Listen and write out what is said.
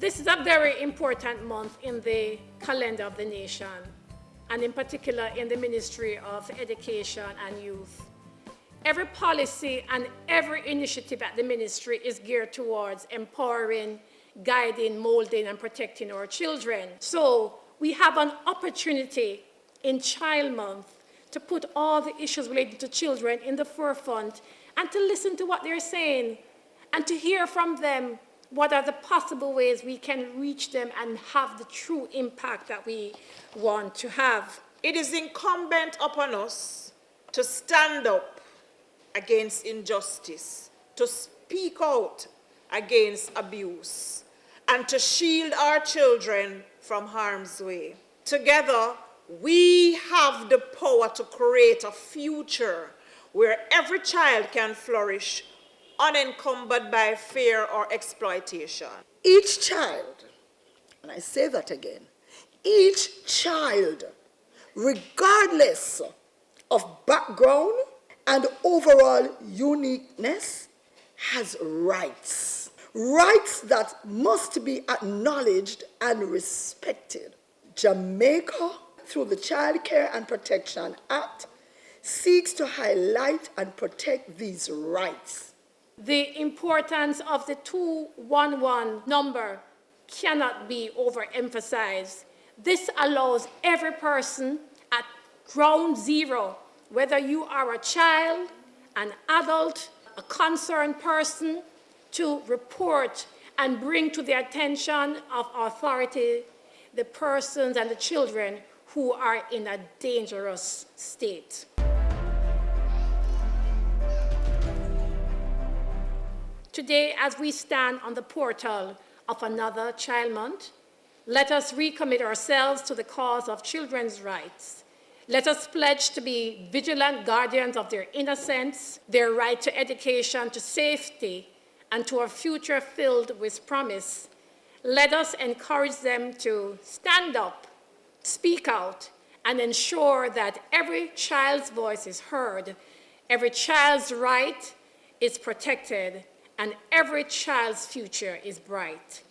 This is a very important month in the calendar of the nation, and in particular in the Ministry of Education and Youth. Every policy and every initiative at the ministry is geared towards empowering, guiding, molding, and protecting our children. So we have an opportunity in Child Month to put all the issues related to children in the forefront and to listen to what they're saying and to hear from them what are the possible ways we can reach them and have the true impact that we want to have. It is incumbent upon us to stand up against injustice, to speak out against abuse, and to shield our children from harm's way. Together, we have the power to create a future where every child can flourish unencumbered by fear or exploitation. Each child, and I say that again, each child, regardless of background and overall uniqueness, has rights. Rights that must be acknowledged and respected. Jamaica, through the Child Care and Protection Act, seeks to highlight and protect these rights. The importance of the 211 number cannot be overemphasized. This allows every person at ground zero, whether you are a child, an adult, a concerned person, to report and bring to the attention of authority the persons and the children who are in a dangerous state. Today, as we stand on the portal of another Child Month, let us recommit ourselves to the cause of children's rights. Let us pledge to be vigilant guardians of their innocence, their right to education, to safety, and to a future filled with promise. Let us encourage them to stand up, speak out, and ensure that every child's voice is heard, every child's right is protected, and every child's future is bright.